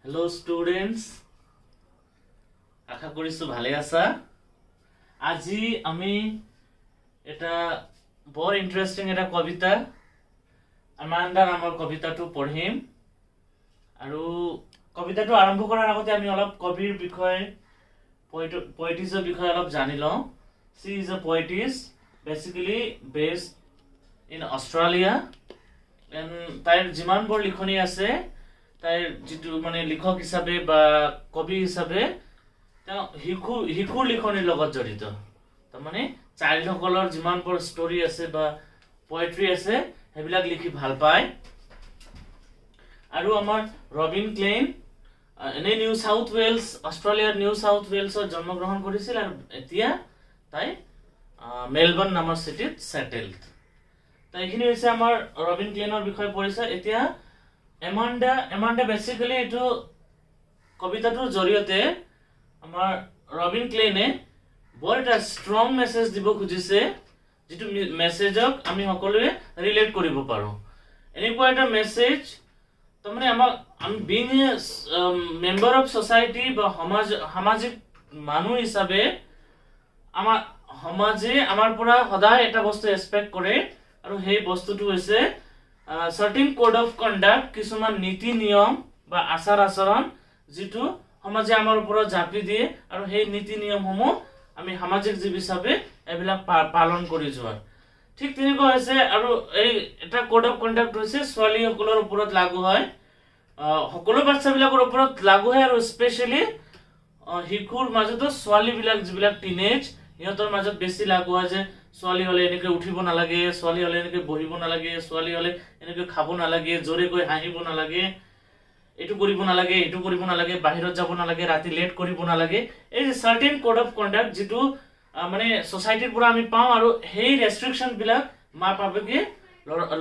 Hello students आशा करिছো ভালে আছা আজি আমি এটা বৰ ইন্টাৰেস্টিং এটা কবিতা আমান্ডা নামৰ কবিতাটো পঢ়িম আৰু কবিতাটো আৰম্ভ কৰাৰ আগতে আমি অলপ কবিৰ বিষয়ে পোয়েটিজৰ বিষয়ে অলপ জানি লওঁ she is a poetess basically based in Australia and তাইৰ যিমানবোৰ লিখনি আছে তাইৰ যেটো মানে লেখক হিচাপে বা কবি হিচাপে তা হিকুৰ লিখনিৰ লগত জড়িত তাৰ মানে চাইল্ড সকলৰ যিমানবোৰ ষ্টৰী আছে বা পোয়েট্ৰি আছে হেবিলাক লিখি ভাল পায় আৰু আমাৰ ৰবিন ক্লেইন এনে নিউ সাউথ ওয়েলস অস্ট্ৰেলিয়াৰ নিউ সাউথ ওয়েলছৰ জন্মগ্ৰহণ কৰিছিল আৰু এতিয়া তাই মেলবৰ্ন নামৰ সিটিত সেটেলড তাইখিনি হৈছে আমাৰ ৰবিন ক্লেইনৰ বিষয়ে পৰিচয় এতিয়া এমান্ডা বেসিক্যালি এটো কবিতাটোৰ জৰিয়তে আমাৰ ৰবিন ক্লেইনে বৰ এটা ষ্ট্ৰং মেসেজ দিব খুজিছে যেটো মেসেজক আমি সকলোৱে ৰিলেট কৰিব পাৰো এনেকুৱা এটা মেসেজ তাৰমানে আমি being a member of society বা সামাজিক মানুহ হিচাপে আমাৰ সমাজে আমাৰ পৰা সদায় এটা বস্তু এক্সপেক্ট কৰে আৰু সেই বস্তুটো হৈছে certain code of conduct কিছুমান নীতি নিয়ম বা আচাৰ আচৰণ যেটো সমাজে আমাৰ ওপৰত জাপি দিয়ে আৰু সেই নীতি নিয়মসমূহ আমি সামাজিক জীৱ হিচাপে এবিলাক পালন কৰি যোৱা ঠিক তেনেকুৱা হৈছে আৰু এই এটা কোড অফ কন্ডাক্ট হৈছে ছোৱালী সকলৰ ওপৰত লাগু হয় সকলো বাচ্চাবিলাকৰ ওপৰত লাগু হয় আৰু স্পেশালি হিকুৰ মাজতো ছোৱালী বিলাক যিবিলাক টিনেজ ইহঁতৰ মাজত বেছি লাগু হয় যে ছোৱালী হলে এনেকৈ উঠিব নালাগে ছোৱালী হলে এনেকৈ বহিব নালাগে ছোৱালী হলে এনেকৈ খাব নালাগে জোৰে কৈ হাঁহিব নালাগে এটু কৰিব নালাগে বাহিৰত যাব নালাগে ৰাতি লেট কৰিব নালাগে এই যে সাৰ্টেন কোড অফ কন্ডাক্ট যেটো মানে সোসাইটিৰ পৰা আমি পাওঁ আৰু সেই ৰেষ্ট্ৰিকশন বিলাক মা পাবকে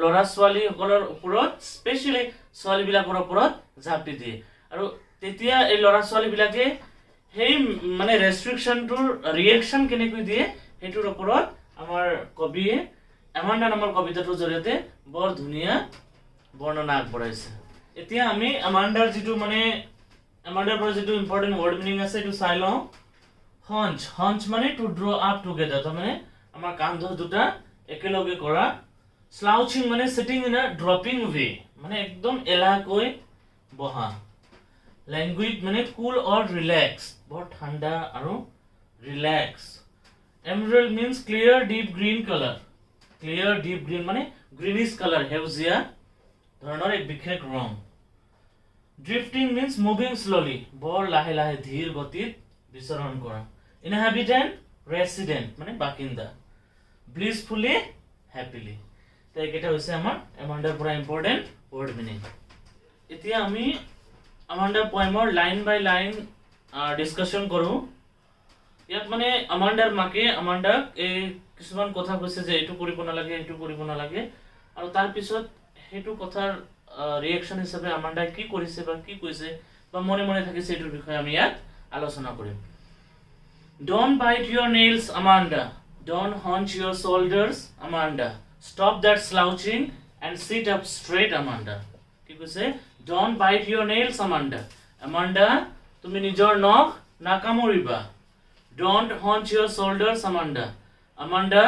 লৰা ছোৱালী সকলৰ ওপৰত স্পেশালি ছোৱালী বিলাকৰ ওপৰত জাপি দিয়ে আৰু তেতিয়া এই লৰা ছোৱালী বিলাকে সেই মানে ৰেষ্ট্ৰিকশনটোৰ ৰিঅ্যাকশন কেনেকৈ দিয়ে হেতুৰ ওপৰত আমাৰ কবিয়ে এমান্ডা নামৰ কবিতাটোৰ জৰিয়তে বৰ ধুনীয়া বৰ্ণনা আগবঢ়াইছে এতিয়া আমি এমান্ডাৰ যেটো মানে এমান্ডাৰ পৰা যেটো ইম্পৰ্টেন্ট ওয়াৰ্ড মিনিং আছে এটো চাই লওঁ হঞ্চ মানে টু ড্ৰ আপ টুগেদাৰ মানে আমাৰ কান্ধ দুটা একেলগে কৰা স্লাউচিং মানে sitting in a drooping way মানে একদম এলাকৈ বহা ল্যাঙ্গুৱেজ মানে কুল অৰ ৰিল্যাক্স বৰ ঠাণ্ডা আৰু relax emerald means clear deep green মানে greenish color হেউজিয়া ধৰণৰ এক বিশেষ ৰং drifting means moving slowly বৰ লাহে লাহে ধীৰ গতিত বিচৰণ কৰা inhabitant resident মানে বাসিন্দা blissfully happily তাই কেটা হৈছে আমাৰ এমান্ডাৰ পৰা ইম্পৰ্টেন্ট ওয়াৰ্ড মিনিং এতিয়া আমি এমান্ডা পয়েমৰ লাইন বাই লাইন ডিসকাশন কৰো ইয়াত মানে আমান্ডাৰ মাকে আমান্ডাক এই কিছুমান কথা কৈছে যে এটো কৰিব নালাগে আৰু তাৰ পিছত হেতু কথাৰ ৰিঅ্যাকশন হিচাপে আমান্ডাই কি কৰিছে বা কি কৈছে বা মনে মনে থাকিছে এটোৰ বিষয়ে আমি ইয়াত আলোচনা কৰিম Don't bite your nails Amanda don't hunch your shoulders Amanda stop that slouching and sit up straight Amanda কি কৈছে Don't bite your nails Amanda তুমি নিজৰ নখ নাকামুৰিবা Don't hunch your shoulders Amanda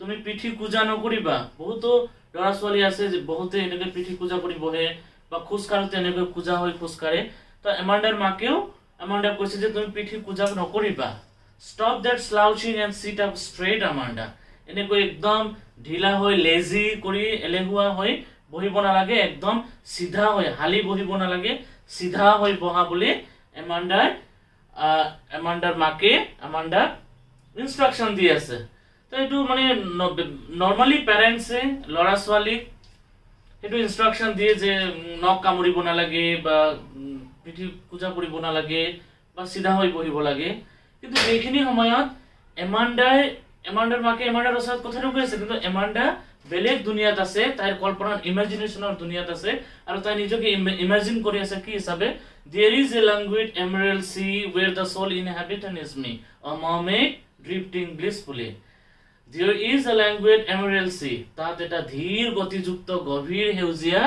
তুমি পিঠি কুজা নকৰিবা বহুতো লৰা ছোৱালী আছে যে বহুতে এনেকৈ পিঠি কুজা কৰি বহে বা খুজকাৰতে এনেকৈ কুজা হৈ খুজকাৰে তো এমান্ডাৰ মাকেও এমান্ডা কৈছে যে তুমি পিঠি কুজা নকৰিবা Stop that slouching and sit up straight Amanda এনেকৈ একদম ঢিলা হৈ লেজি কৰি এলেহুৱা হৈ বহিব নালাগে একদম সিধা হৈ হালি বহিব নালাগে সিধা হৈ বহা বুলি এমান্ডাৰ মাকে এমান্ডা ইনস্ট্ৰাকশন দি আছে তো এটো মানে নৰমালি প্যাৰেন্টসে লৰা ছোৱালী এটো ইনস্ট্ৰাকশন দিয়ে যে নখ কামুৰিব নালাগে বা পিঠি কুজা কৰিব নালাগে বা সিধা হৈ বহিব লাগে কিন্তু এইখিনি সময়ত এমান্ডাৰ মাকে এমান্ডাৰ ওচৰত কথাটো কৈছে কিন্তু এমান্ডা বেলেগ দুনিয়াত আছে তাইৰ কল্পনাৰ ইমাজিনেশনৰ দুনিয়াত আছে আৰু তাই নিজকে ইমাজিন কৰি আছে কি হিচাপে There is a languid emerald sea where the sole inhabitant is me, a mermaid drifting blissfully. There is a languid emerald sea. তাত এটা ধীৰ গতিযুক্ত গভীৰ হেউজিয়া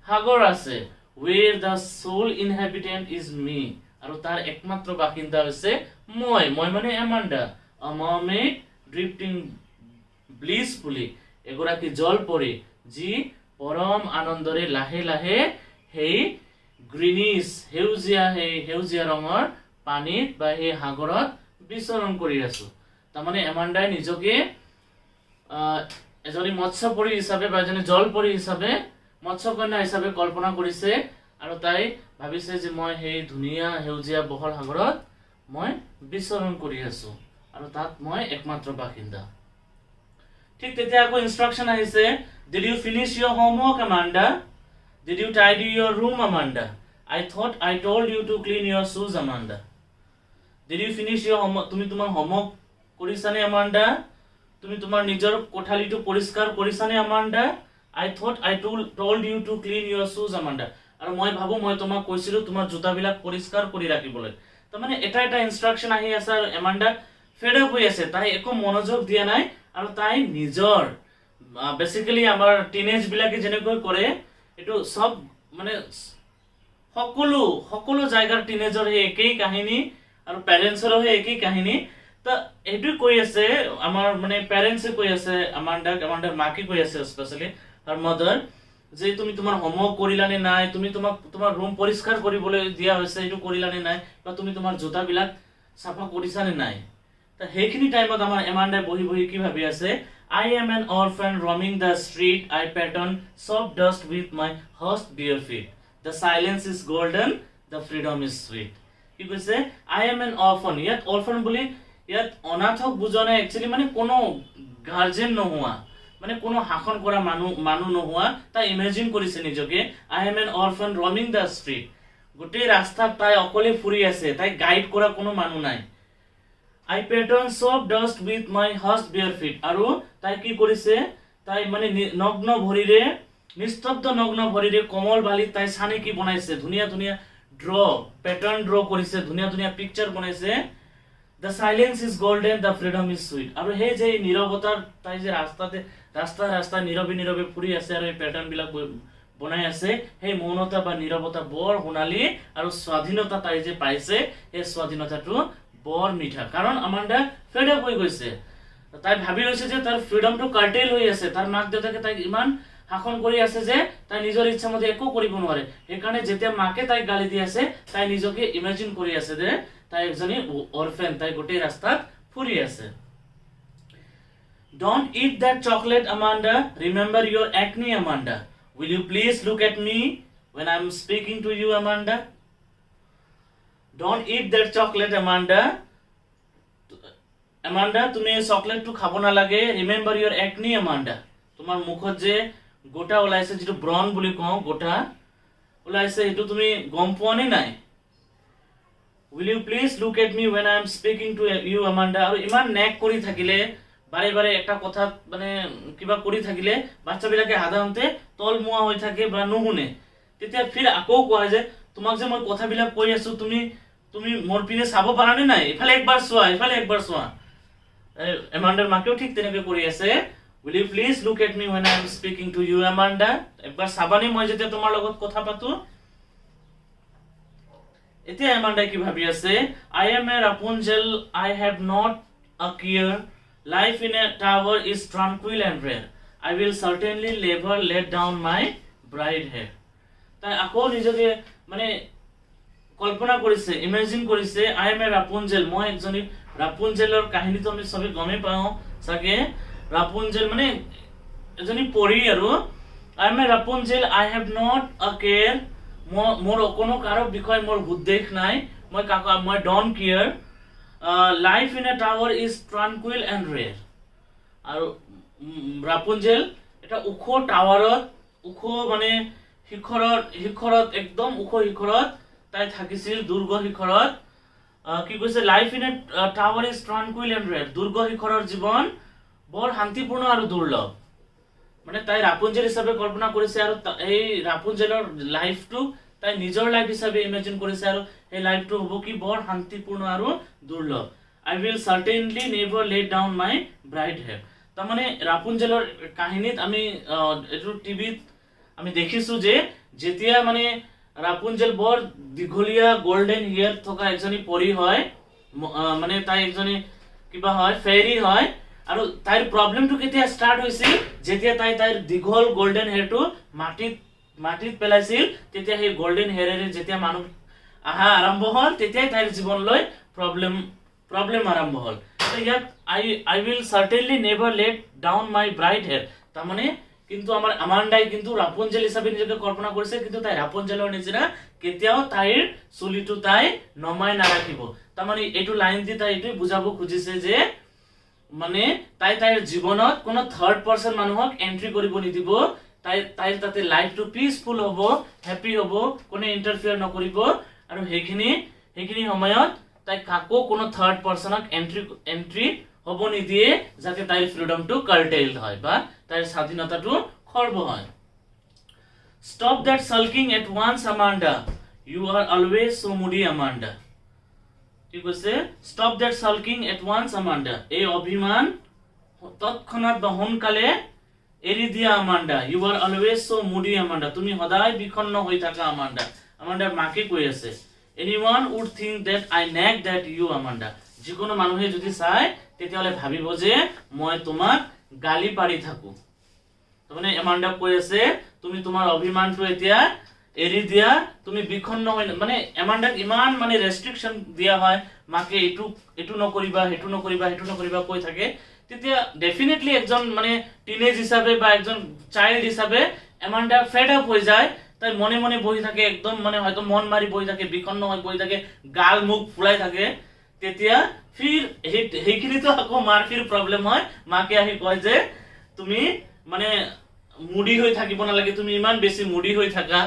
সাগৰ আছে where the sole inhabitant is me, আৰু তাৰ একমাত্ৰ বাসিন্দা হৈছে মই মানে এমাণ্ডা, a mermaid drifting blissfully, এগৰাকী জলপৰী যি পৰম আনন্দৰে লাহে লাহে সেই গ্ৰীনিছ সেউজীয়া ৰঙৰ পানীত বা সেই সাগৰত বিচৰণ কৰি আছো। তাৰমানে এমাণ্ডাই নিজকে এজনী মৎস্যপৰী হিচাপে বা এজনী জলপৰী হিচাপে মৎস্যকন্যা হিচাপে কল্পনা কৰিছে, আৰু তাই ভাবিছে যে মই সেই ধুনীয়া সেউজীয়া বহল সাগৰত মই বিচৰণ কৰি আছো আৰু তাত মই একমাত্ৰ বাসিন্দা। ঠিক তেতিয়া আকৌ ইনষ্ট্ৰাকশন আহিছে, did you finish your homework, Amanda? Did you tidy your room, Amanda? I thought I told you to clean your shoes, Amanda. Did you finish your homework? তুমি তোমাৰ হোমৱৰ্ক কৰিছানে Amanda? তুমি তোমাৰ নিজৰ কোঠালিটো পৰিষ্কাৰ কৰিছানে Amanda? I thought I told you to clean your shoes, Amanda. আৰু মই ভাবো মই তোমাক কৈছিলো তোমাৰ জোতাবিলাক পৰিষ্কাৰ কৰি ৰাখিবলৈ। তাৰমানে এটা ইনষ্ট্ৰাকশন আহি আছে আৰু এমাণ্ডা ফেড আপ হৈ আছে, তাই একো মনোযোগ দিয়া নাই আৰু তাই নিজৰ বেসিক্যালি আমাৰ টিনেজ বিলাকে যেনেকৈ কৰে এটো সব মানে সকলো জায়গাৰ টিনেজৰ একেই কাহিনী আৰু প্যাৰেন্টছৰ একেই কাহিনী। তা এটো কৈ আছে আমাৰ মানে প্যাৰেন্টছে কৈ আছে আমাণ্ডাৰ মাকে কৈ আছে স্পেশালি হাৰ মাদাৰ, যে তুমি তোমাৰ হোমৱৰ্ক কৰিলানে নাই, তুমি তোমাৰ ৰুম পৰিষ্কাৰ কৰিবলৈ দিয়া হৈছে এটো কৰিলানে নাই, বা তুমি তোমাৰ জোতাবিলাক সাফা কৰিছানে নাই। তা হেখিনি টাইমত আমাৰ এমাণ্ডাই বহি কি ভাবি আছে, I am an orphan roaming the street, I pattern soft dust with my hushed bare feet. The silence is golden, the freedom is sweet. কি কৈছে, I am an orphan, ইয়াত orphan বুলি ইয়াত অনাথক বুজনে একচুয়ালি মানে কোনো গার্জেন নোহোৱা, মানে কোনো শাসন কৰা মানুহ নোহোৱা, তাই ইমেজিন কৰিছে নিজকে I am an orphan roaming the street, গোটেই ৰাস্তাত তাই অকলে ফুৰি আছে, তাই গাইড কৰা কোনো মানুহ নাই। I pattern soft dust with my hushed bare feet, আৰু তাই কি কৰিছে, তাই মানে নগ্ন ভৰিৰে নিস্তব্ধ নগ্ন ভৰিৰে কোমল বালিত তাই সানে কি বনাইছে, ধুনীয়া প্যাটাৰ্ন ড্ৰ কৰিছে, ধুনীয়া পিকচাৰ বনাইছে। The silence is golden, the freedom is sweet, আৰু সেই যে নীৰৱতাৰ তাই যে ৰাস্তা নীৰৱে ফুৰি আছে আৰু এই প্যাটাৰ্ন বিলাক বনাই আছে, সেই মৌনতা বা নীৰৱতা বৰ সোণালী, আৰু স্বাধীনতা তাই যে পাইছে এই স্বাধীনতাটো বৰ মিঠা। কাৰণ আমাণ্ডা ফেড আপ হৈ গৈছে, তাই ভাবি লৈছে যে তাৰ ফ্ৰীডমটো কাৰ্টেল হৈ আছে, তাৰ মাক দেউতাকে তাইক ইমান শাসন কৰি আছে যে তাই নিজৰ ইচ্ছা মতে একো কৰিব নোৱাৰে। সেইকাৰণে যেতিয়া মাকে তাইক গালি দি আছে, তাই নিজকে ইমেজিন কৰি আছে যে তাই একজনী অৰফেন, তাই গোটেই ৰাস্তাত ফুৰি আছে। Don't eat that chocolate, Amanda. Remember your acne, Amanda. Will you please look at me when I'm speaking to you, Amanda? Don't eat that chocolate, Amanda. Amanda, তুমি চকলেটটো খাব নালাগে। Remember your acne, Amanda. তোমাৰ মুখত যে গোটা ওলাইছে, যেটো ব্ৰণ বুলি কওঁ, গোটা ওলাইছে, এটো তুমি গম পোৱা নে নাই? Will you please look at me when I am speaking to you, Amanda? আৰু ইমান নেক কৰি থাকিলে, বাৰে একটা কথা মানে কিবা কৰি থাকিলে বাচ্চাবিলাকে সাধাৰণতে তলমুৱা হৈ থাকে বা নুশুনে। তেতিয়া ফিৰ আকৌ কোৱা যে তোমাক যে মই কথাবিলাক কৈ আছো, তুমি মোৰ পিনে চাব পাৰা নে নাই, ইফালে একবাৰ চোৱা। এমাণ্ডাৰ মাকেও ঠিক তেনেকৈ কৰি আছে। Will you please look at me when I am speaking to you, Amanda? একবাৰ চাবানে মই যেতিয়া তোমাৰ লগত কথা পাতো। এতিয়া এমাণ্ডাই কি ভাবি আছে, I am a Rapunzel, I have not a care, life in a tower is tranquil and rare, I will certainly never let down my bright hair. তাই আকৌ নিজকে মানে কল্পনা কৰিছে, ইমেজিন কৰিছে, I am a Rapunzel, মই একজনী ৰাপুনজেলৰ কাহিনীটো আমি সবে গমেই পাওঁ চাগে। ৰাপুনজেল মানে এজনী পৰী, আৰু I am a Rapunzel, I have not a care, মোৰ কোনো কাৰো বিষয় মোৰ উদ্দেশ নাই, মই don't care, life in a tower is tranquil and rare. আৰু ৰাপুনজেল এটা ওখ টাৱাৰত, ওখ মানে শিখৰত একদম ওখ শিখৰত তাই থাকিছিল, দুৰ্গ শিখৰত। কি কৈছে, life in a tower is tranquil and rare, দুৰ্গ শিখৰৰ জীৱন বৰ শান্তিপূৰ্ণ আৰু দুৰ্লভ। মানে তাই ৰাপুনজেল হিচাপে কল্পনা কৰিছে, আৰু এই ৰাপুনজেলৰ লাইফটো তাই নিজৰ লাইফ হিচাপে ইমেজিন কৰিছে, আৰু এই লাইফটো হ'ব কি বৰ শান্তিপূৰ্ণ আৰু দুৰ্লভ। I will certainly never let down my bright hair. তাৰমানে ৰাপুনজেলৰ কাহিনীত আমি এইটো টিভিত আমি দেখিছো যে যেতিয়া মানে ৰাপুঞ্জেল বৰ দীঘলীয়া গোল্ডেন হেয়াৰ থকা এজনী পৰী হয়, মানে তাই এজনী কিবা হয় ফেৰী হয়। আৰু তাইৰ প্ৰব্লেমটো কেতিয়া ষ্টাৰ্ট হৈছিল, যেতিয়া তাইৰ দীঘল গোল্ডেন হেয়াৰটো মাটিত পেলাইছিল, তেতিয়া সেই গোল্ডেন হেয়াৰেৰে যেতিয়া মানুহ আহা আৰম্ভ হ'ল, তেতিয়াই তাইৰ জীৱনলৈ প্ৰব্লেম আৰম্ভ হ'ল। ইয়াত I will certainly never let down my bright hair, তাৰমানে কিন্তু আমাৰ আমাণ্ডাই কিন্তু ৰাপুঞ্জেল হিচাপে নিজকে কল্পনা কৰিছে, কিন্তু তাই ৰাপুঞ্জেলৰ নিচিনা কেতিয়াও তাইৰ চুলিটো তাই নমাই নাৰাখিব। তাৰমানে এইটো লাইন দি তাই এইটোৱে বুজাব খুজিছে যে মানে তাইৰ জীৱনত কোনো থাৰ্ড পাৰ্চন মানুহক এন্ট্ৰি কৰিব নিদিব, তাইৰ তাতে লাইফটো পিচফুল হ'ব, হেপী হ'ব, কোনো ইণ্টাৰফিয়াৰ নকৰিব। আৰু সেইখিনি সময়ত তাই কাকো কোনো থাৰ্ড পাৰ্চনক এন্ট্ৰি হ'ব নিদিয়ে, যাতে তাইৰ ফ্ৰীডমটো কাৰ্টেইলড হয় বা তাইৰ স্বাধীনতাটো খৰ্ব হয়। Stop that sulking at once Amanda, you are always so moody Amanda. ঠিক আছে, stop that sulking at once Amanda, এই অভিমান তৎক্ষণাৎ বা সোনকালে এৰি দিয়া Amanda. You are always so moody Amanda, তুমি সদায় বিষণ্ণ হৈ থাকা আমাণ্ডা। আমাণ্ডাৰ মাকে কৈ আছে, anyone would think that I nag that you Amanda, যিকোনো মানুহে যদি চাই তেতিয়াহ'লে ভাবিব যে মই তোমাক গালি পাৰি থাকো। তাৰমানে এমাণ্ডাক কৈ আছে তুমি তোমাৰ অভিমানটো এতিয়া এৰি দিয়া, তুমি বিষণ্ণ হৈ, মানে এমাণ্ডাক ইমান মানে ৰেষ্ট্ৰিকশ্যন দিয়া হয়, মাকে এইটো নকৰিবা, সেইটো নকৰিবা কৈ থাকে, তেতিয়া ডেফিনেটলি একজন মানে টিনেজ হিচাপে বা একজন চাইল্ড হিচাপে এমাণ্ডা ফেড আপ হৈ যায়। তাই মনে মনে বহি থাকে, একদম মানে হয়তো মন মাৰি বহি থাকে, বিষণ্ণ হৈ বহি থাকে, গাল মুখ ফুলাই থাকে। তেতিয়া সেইখিনিতো আকৌ মাৰ প্ৰব্লেম হয়। মাকে আহি কয় যে তুমি মানে মুডি হৈ থাকিব নালাগে, তুমি ইমান বেছি মুডি হৈ থাকা,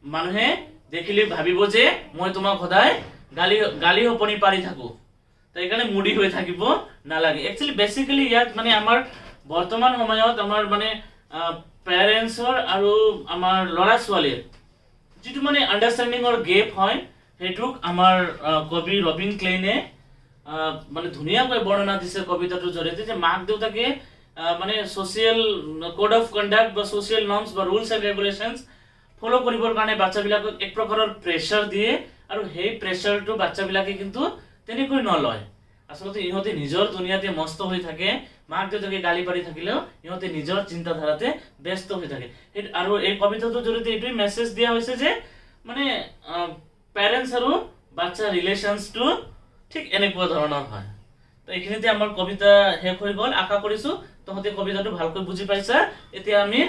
মানুহে দেখিলে ভাবিব যে মই তোমাক সদায় গালি হপনি পাৰি থাকো, সেইকাৰণে মুডি হৈ থাকিব নালাগে। একচুৱেলি বেচিকেলি ইয়াত মানে আমাৰ বৰ্তমান সময়ত আমাৰ মানে পেৰেণ্টছৰ আৰু আমাৰ ল'ৰা ছোৱালীৰ যিটো মানে আণ্ডাৰষ্টেণ্ডিঙৰ গেপ হয়, সেইটোক আমাৰ কবি ৰবিন ক্লেইনে মানে ধুনীয়াকৈ বৰ্ণনা দিছে কবিতাটোৰ জৰিয়তে, যে মাক দেউতাকে মানে ছ'চিয়েল কোড অফ কণ্ডাক্ট বা ছ'চিয়েল নৰ্মছ বা ৰুলছ এণ্ড ৰেগুলেশ্যনছ ফ'ল' কৰিবৰ কাৰণে বাচ্চাবিলাকক এক প্ৰকাৰৰ প্ৰেছাৰ দিয়ে, আৰু সেই প্ৰেছাৰটো বাচ্চাবিলাকে কিন্তু তেনেকৈ নলয়। আচলতে ইহঁতে নিজৰ দুনিয়াতে মস্ত হৈ থাকে, মাক দেউতাকে গালি পাৰি থাকিলেও ইহঁতে নিজৰ চিন্তাধাৰাতে ব্যস্ত হৈ থাকে। আৰু এই কবিতাটোৰ জৰিয়তে এইটোৱে মেছেজ দিয়া হৈছে যে মানে পেৰেণ্টছ আৰু বাচ্চাৰ ৰিলেশ্যনছটো ঠিক এনেকুৱা ধৰণৰ হয়। তো এইখিনিতে আমাৰ কবিতা শেষ হৈ গ'ল। আশা কৰিছোঁ তহঁতে কবিতাটো ভালকৈ বুজি পাইছা। এতিয়া আমি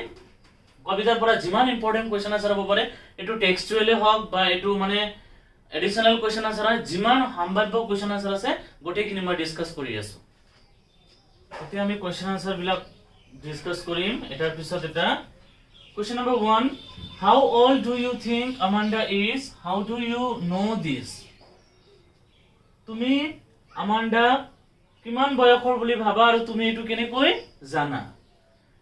কবিতাৰ পৰা যিমান ইম্পৰ্টেণ্ট কুৱেশ্যন আনচাৰ হ'ব পাৰে, এইটো টেক্সচুৱেলে হওক বা এইটো মানে এডিশ্যনেল কুৱেশ্যন আনচাৰ হয়, যিমান সম্ভাৱ্য কুৱেশ্যন আনচাৰ আছে গোটেইখিনি মই ডিছকাছ কৰি আছোঁ। এতিয়া আমি কুৱেশ্যন আনচাৰ বিলাক ডিছকাছ কৰিম এটাৰ পিছত এটা। Question number 1, how old do you think Amanda is, how do you know this? তুমি আমাণ্ডা কিমান বয়সৰ বুলি ভাবা আৰু তুমি এইটো কেনেকৈ জানা?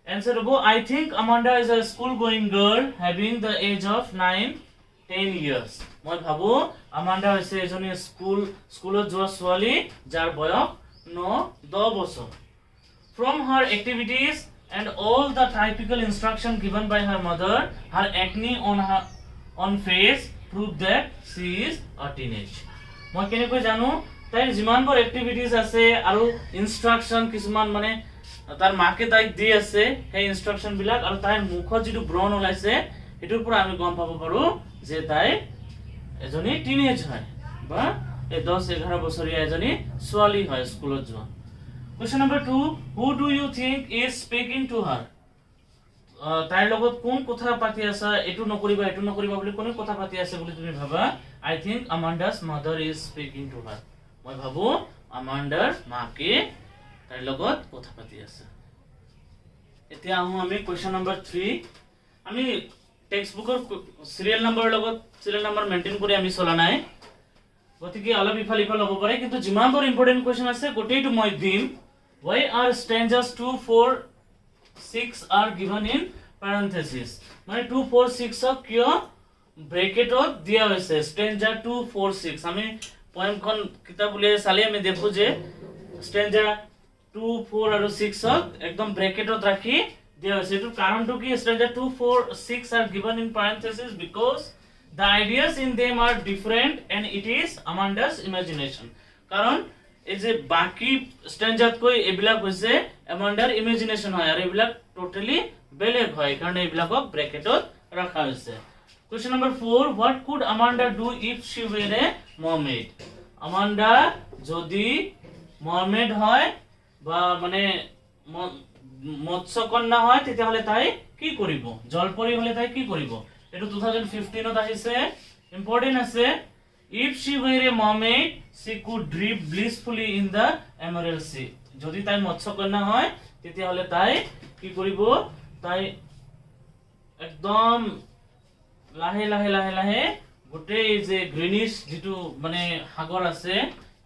এনসাৰ হ'ব, I think Amanda is a school going girl having the age of 9-10 years. মই ভাবো আমাণ্ডা হৈছে এজনী স্কুলত যোৱা ছোৱালী যাৰ বয়স 9-10 বছৰ। From her activities and all the typical instruction given by her mother, her acne on face prove that she is a teenage. মই কেনেকৈ জানো? তাইৰ যিমানবোৰ এক্টিভিটিজ আছে আৰু ইনষ্ট্ৰাকশ্যন কিছুমান মানে তাৰ মাকে তাইক দি আছে, সেই ইনষ্ট্ৰাকশ্যন বিলাক আৰু তাইৰ মুখত যিটো ব্ৰণ ওলাইছে সেইটোৰ পৰা আমি গম পাব পাৰো যে তাই এজনী টিনেজ হয় বা 10-11 বছৰীয়া এজনী ছোৱালী হয় স্কুলত যোৱা। Question number 2, who do you think is speaking to her? তাইৰ লগত কোন কথা পাতি আছে? এইটো নকৰিবা বুলি কোনে কথা পাতি আছে বুলি তুমি ভাবা? I think Amanda's mother is speaking to her. মই ভাবো আমাণ্ডাৰ মাকে তাইৰ লগত কথা পাতি আছে। এতিয়া আহো আমি কুৱেশ্যন নম্বৰ 3। আমি টেক্সট বুকৰ সিৰিয়েল নম্বৰ মেইনটেইন কৰি আমি চলা নাই, গতিকে অলপ ইফাল হ'ব পাৰে, কিন্তু যিমানবোৰ ইম্পৰ্টেণ্ট কুৱেশ্যন আছে গোটেইটো মই দিম। Why are stanzas 2, 4, 6 are given in parenthesis? মানে 2, 4, 6 কিয় ব্ৰেকেটত দিয়া হৈছে? স্টেঞ্জা 2, 4, 6 আমি পয়েমখন কিতাপ উলিয়াই চালে আমি দেখো যে স্টেঞ্জা 2, 4 আৰু 6 একদম ব্ৰেকেটত ৰাখি দিয়া হৈছে। এইটো কাৰণটো কি? Stanza 2, 4, 6 are given in parenthesis because the ideas in them are different and it is Amanda's imagination. কারণ এই যে বাকি স্ট্যান্ডার্ড কই এবিলাক হইছে এমান্ডার ইমাজিনেশন হয় আর এবিলাক টোটালি বেলেগ হয় কারণ এবিলাকক ব্র্যাকেটত রাখা হইছে question number 4 what could Amanda do if she were a mermaid Amanda যদি মারমেড হয় বা মানে মৎস্যকন্যা হয় তেতিয়াহলে তাই কি কৰিব জলপৰী হলে তাই কি কৰিব এটো 2015 ত আহিছে ইম্পৰ্টেন্ট আছে if she were a mermaid she could drift blissfully in the emerald sea যদি তাই মৎস্যকন্যা হয় তেতিয়াহলে তাই কি কৰিব তাই একদম লাহে লাহে লাহে লাহে গোটেই যে গ্ৰীনিশ যেটো মানে সাগৰ আছে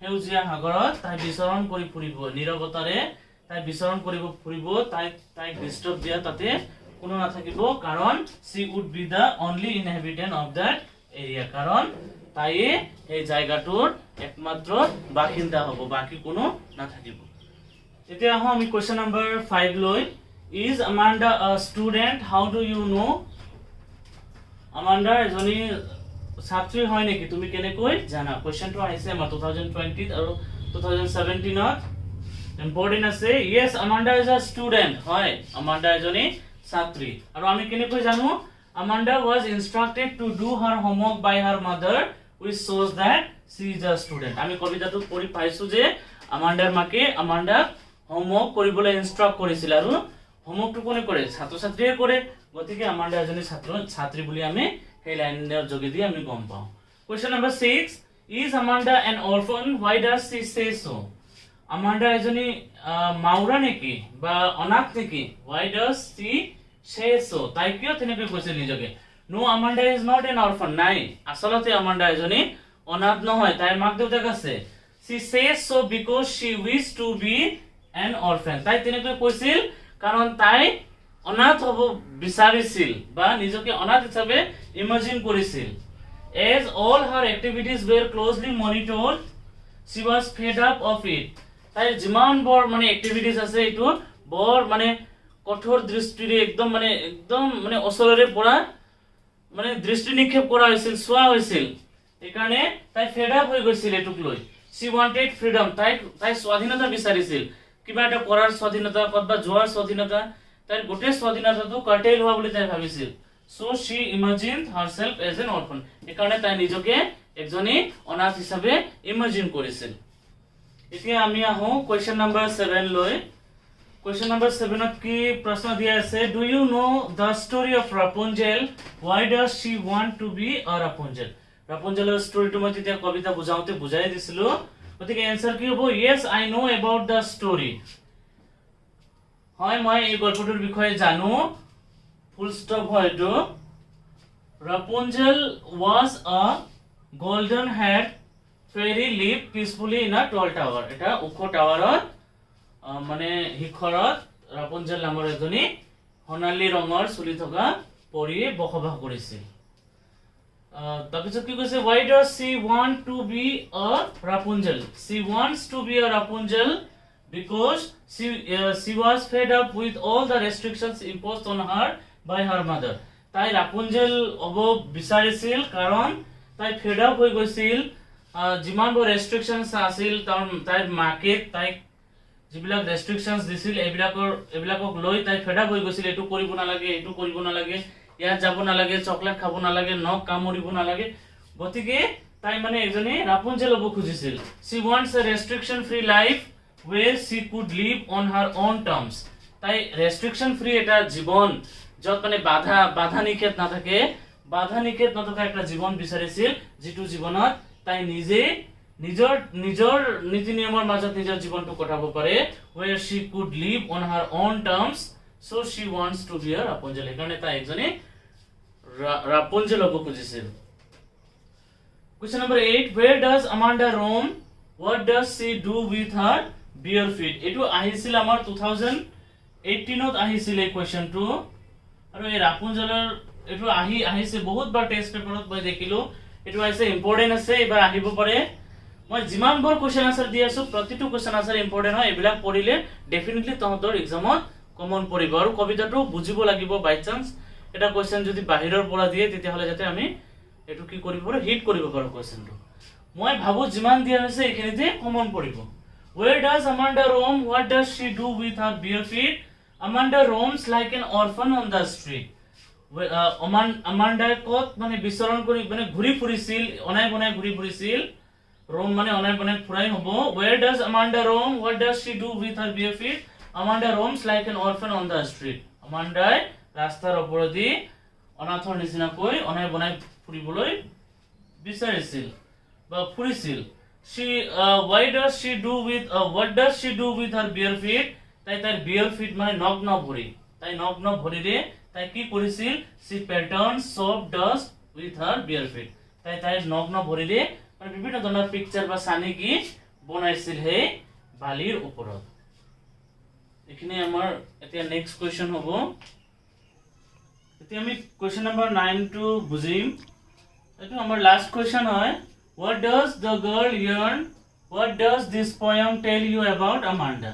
হেউজিয়া সাগৰত তাই বিচৰণ কৰি ফুৰিব নিৰৱতাৰে তাই বিচৰণ কৰিব ফুৰিব তাই ডিস্টাৰ্ব দিয়া তাতে কোনো না থাকিব কাৰণ she would be the only inhabitant of that area কাৰণ তাই এই জায়গাটোৰ একমাত্ৰ বাসিন্দা হ'ব বাকি কোনো না থাকিব এতিয়া আমি কোশ্চেন নাম্বার 5 লৈ is Amanda a student how do you know Amanda এজনী ছাত্ৰী হয় নেকি তুমি কেনেকৈ জানা কোশ্চেনটো আহিছে আমাৰ 2020 আৰু 2017 ত ইম্পৰ্টেন্ট আছে yes Amanda is a student হয় Amanda এজনী ছাত্ৰী আৰু আমি কেনেকৈ জানো Amanda was instructed to do her homework by her mother which shows that she is a student আমি কবিতাটো পঢ়ি পাইছো যে Amandaৰ মাকে Amanda হোমৱৰ্ক কৰিবলৈ ইনস্ট্ৰাক্ট কৰিছিল আৰু হোমৱৰ্কটো কোনে কৰে ছাত্ৰ ছাত্ৰীয়ে কৰে গতিকে Amanda এজনী ছাত্ৰী বুলি আমি এই লাইনৰ যোগেদি আমি গম পাওঁ question number 6 is Amanda an orphan why does she say so Amanda এজনী মাউৰা নেকি বা অনাথ নেকি why does she say so তাই কিয় তেনেকৈ কৈছে নিজকে no Amanda is not an orphan নাই আসলতে Amanda এজনী অনাথ নহয় তাইৰ মাক দেউতাক আছে she says so because she wished to be an orphan তাই তেনেকৈ কৈছিল কাৰণ তাই অনাথ হ'ব বিচাৰিছিল বা নিজকে অনাথ হিচাপে ইমাজিন কৰিছিল as all her activities were closely monitored she was fed up of it তাই যিমান বৰ মানে এক্টিভিটিজ আছে এটো বৰ মানে কঠোৰ দৃষ্টিৰে একদম মানে অসলৰে পৰা মানে দৃষ্টি নিক্ষেপ কৰা হৈছিল সোৱা হৈছিল একাৰণে তাই ফেড আপ হৈ গৈছিল এটুক লৈ she wanted freedom তাই স্বাধীনতা বিচাৰিছিল কিবা এটা কৰাৰ স্বাধীনতা কতবা যোৱাৰ স্বাধীনতা তাই গোটে স্বাধীনতাটো কাটেল হোৱা বুলি তাই ভাবিছিল so she imagined herself as an orphan একাৰণে তাই নিজকে একজনী অনাথ হিচাপে ইমাজিন কৰিছিল এতিয়া আমি আহো কোশ্চেন নাম্বাৰ 7 লৈ কোশ্চেন নাম্বাৰ 7 ত কি প্ৰশ্ন দিয়া আছে do you know the story of Rapunzel why does she want to be a Rapunzel Rapunzelৰ ষ্টৰীটো মই তেতিয়া কবিতা বুজাওতে বুজাই দিছিলো গতিকে आंसर কি হ'ব yes I know about the story হয় মই এই গল্পটোৰ বিষয়ে জানো ফুল স্টপ হয়তো Rapunzel was a golden haired fairy lived peacefully in a tall tower এটা উখ টাৱাৰত মানে হিখৰত Rapunzel নামৰ এজনী সোণালী ৰঙৰ চুলি থকা পৰীয়ে বসবাস কৰিছিল তাৰপিছত কি কৈছে why does she want to be a Rapunzel she wants to be a Rapunzel because she was fed up with all the restrictions imposed on her by her mother তাই Rapunzel হ'ব বিচাৰিছিল কাৰণ তাই ফেড আপ হৈ গৈছিল যিমান বৰ ৰেষ্ট্ৰিকশনস আছিল তাইৰ মাকে তাই যিবিলাক ৰেষ্ট্ৰিকশনস দিছিল এবিলাকক লৈ তাই ফেড আপ হৈ গৈছিল এটো কৰিব নালাগে ইয়াত যাব নালাগে চকলেট খাব নালাগে নখ কামুৰিব নালাগে গতিকে তাই মানে এজনী Rapunzel হ'ব খুজিছিল she wants a restriction free life where she could live on her own terms তাই restriction free এটা জীবন যত মানে বাধা নিষেধ নথকা একটা জীবন বিচাৰিছিল যেটো জীৱনত তাই নিজে নিজৰ নীতি নিয়মৰ মাজত নিজৰ জীৱনটো কটাব পাৰে where she could live on her own terms so she wants to be a Rapunzel একাৰণে তাই একজনী Rapunzel হ'ব খুজিছিল question number 8 where does Amanda roam what does she do with her bare feet এটো আহিছিল আমাৰ 2018 ত আহিছিল এই কোৱেশ্চনটো আৰু এই Rapunzelৰ এটো আহিছে বহুত বাৰ টেস্ট পেপাৰত মই দেখিলো এটো আছে ইম্পৰ্টেন্ট আছে এবাৰ আহিব পাৰে মই যিমান বৰ কোৱেশ্চন আনসাৰ দি আছো প্ৰতিটো কোৱেশ্চন আনসাৰ ইম্পৰ্টেন্ট হয় এবিলাক পঢ়িলে ডেফিনেটলি তহঁতৰ এক্সামত কমন পৰিব আৰু কবিতাটো বুজিব লাগিব বাই চান্স এটা কোৱেশ্চন যদি বাহিৰৰ পৰা দিয়ে তেতিয়া হলে যাতে আমি এটো কি কৰিব পাৰো হিট কৰিব পাৰো কোৱেশ্চনটো মই ভাবো যিমান দিয়া হৈছে এখিনিতে কমন পৰিব where does Amanda roam what does she do with her bare feet Amanda roams like an orphan on the street Amanda কত মানে বিচৰণ কৰি মানে ঘুৰি ফুৰিছিল অনাই বনাই ঘুৰি ফুৰিছিল roam মানে অনাই বনাই ফুৰাই হ'ব where does Amanda roam what does she do with her bare feet Amanda roams like an orphan on the street Amanda ৰাস্তাৰ ওপৰেদি অনাথৰ নিচিনাকৈ অনাই বনাই ফুৰিবলৈ বিচাৰিছিল বা ফুৰিছিল she what does she do with her bare feet তাই তার bare feet মানে নগ্ন ভৰি তাই নগ্ন ভৰিৰে তাই কি কৰিছিল she patterned soap dust with her bare feet তাই তাই নগ্ন ভৰিৰে মানে বিভিন্ন ধৰণৰ পিকচাৰ বা সানি কি বনাইছিল হে বালিৰ ওপৰত এখানে আমাৰ এতিয়া নেক্সট কোৱেশ্চন হ'ব এতিয়া আমি কোৱেশ্চন নম্বৰ 9 টু বুজিম এটো আমাৰ লাষ্ট কোৱেশ্চন হয় what does the girl yearn what does this poem tell you about Amanda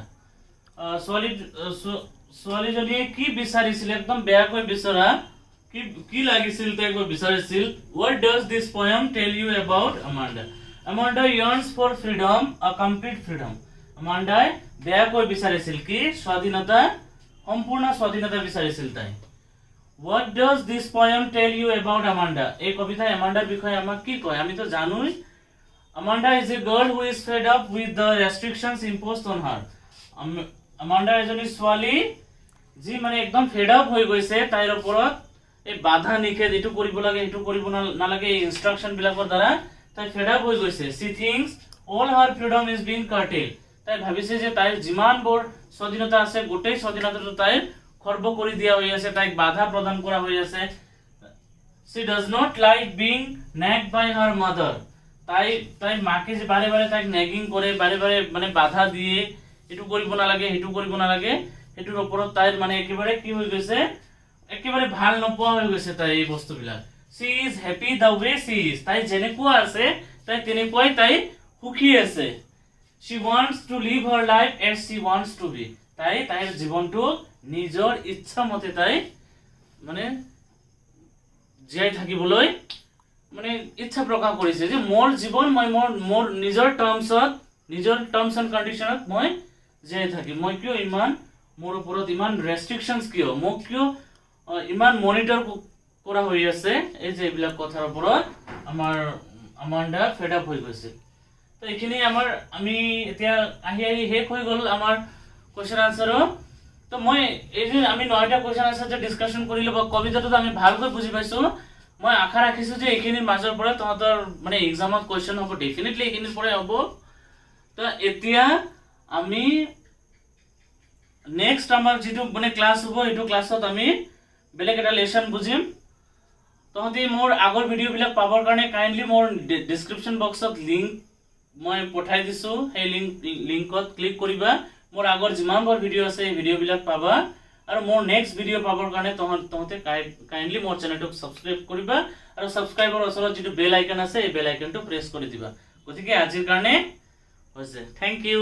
ছোৱালীজনীয়ে কি বিচাৰিছিল একদম বেয়াকৈ বিচৰা কি লাগিছিল তাইকৈ বিচাৰিছিল what does this poem tell you about Amanda Amanda yearns for freedom a complete freedom Amanda বেয়াকৈ বিচাৰিছিল কি স্বাধীনতা সম্পূৰ্ণ স্বাধীনতা বিচাৰিছিল তাই what does this poem tell you about Amanda এই কবিতা Amandaৰ বিষয়ে আমাক কি কয় আমি তো জানোই Amanda is a girl who is fed up with the restrictions imposed on her Amanda এজনী ছোৱালী যি মানে একদম ফেড আপ হৈ গৈছে তাইৰ ওপৰত এই বাধা নিষেধ এটো কৰিব লাগে এটো কৰিব নালাগে এই ইনস্ট্ৰাকশন বিলাকৰ দ্বাৰা তাই ফেড আপ হৈ গৈছে she thinks all her freedom is being curtailed তাই ভাবিছে যে তাইৰ যিমান বৰ স্বাধীনতা আছে গোটেই স্বাধীনতাটো তাইৰ খৰ্ব কৰি দিয়া হৈ আছে তাইক বাধা প্ৰদান কৰা হৈ আছে she does not like being nagged by her mother তাই মাকে যে বাৰে বাৰে তাইক নেগিং কৰে বাৰে বাৰে মানে বাধা দিয়ে এটো কৰিব নালাগে হেতু কৰিব নালাগে হেতুৰ ওপৰত তাইৰ মানে একেবাৰে কি হৈ গৈছে একেবাৰে ভাল নপোৱা হৈ গৈছে তাই এই বস্তুবিলাক she is happy the way she is তাই যেনেকুৱা আছে তাই তেনেকুৱাই তাই সুখী আছে she wants to live her life as she wants to be তাই তাইৰ জীৱনটো নিজৰ ইচ্ছা মতে তাই মানে জীয়াই থাকিবলৈ মানে ইচ্ছা প্ৰকাশ কৰিছে যে মোৰ জীৱন মই মোৰ নিজৰ টাৰ্মছ এণ্ড কণ্ডিশ্যনত মই জীয়াই থাকিম মই কিয় ইমান মোৰ ওপৰত ইমান ৰেষ্ট্ৰিকশনছ কিয় মোক কিয় ইমান মনিটৰ কৰা হৈ আছে এই যে এইবিলাক কথাৰ ওপৰত আমাৰ আমান্ডা ফেড আপ হৈ গৈছে তো এইখিনি আমাৰ আমি এতিয়া আহি শেষ হৈ গ'ল আমাৰ কোৱেশ্চন আনসাৰ তো মই এই যে আমি 9টা কোৱেশ্চন আনসাৰ যে ডিসকাশন কৰিলো বা কবিতাটো আমি ভালকৈ বুজি পাইছো মই আশা ৰাখিছো যে এইখিনিৰ মাজৰ পৰা তহঁতৰ মানে এক্সামত কোৱেশ্চন হ'ব ডেফিনেটলি এইখিনিৰ পৰা হ'ব তো এতিয়া আমি নেক্সট আমাৰ যেটো মানে ক্লাস হ'ব এটো ক্লাছত আমি বেলেগ এটা লেসন বুজিম তহঁতি মোৰ আগৰ ভিডিও বিলাক পাবৰ কাৰণে কাইন্ডলি মোৰ ডেসক্ৰিপচন বক্সত লিংক মই পঠাই দিছো সেই লিংকত ক্লিক কৰিবা মোৰ আগৰ যিমানবোৰ ভিডিও আছে এই ভিডিও বিলাক পাবা আৰু মোৰ নেক্সট ভিডিও পাবৰ কাৰণে তহঁতে কাইন্ডলি মোৰ চেনেলটো সাবস্ক্ৰাইব কৰিবা আৰু সাবস্ক্ৰাইবৰ ওচৰত যেটো বেল আইকন আছে এই বেল আইকনটো প্ৰেছ কৰি দিবা গতিকে আজিৰ কাৰণে হৈছে থ্যাংক ইউ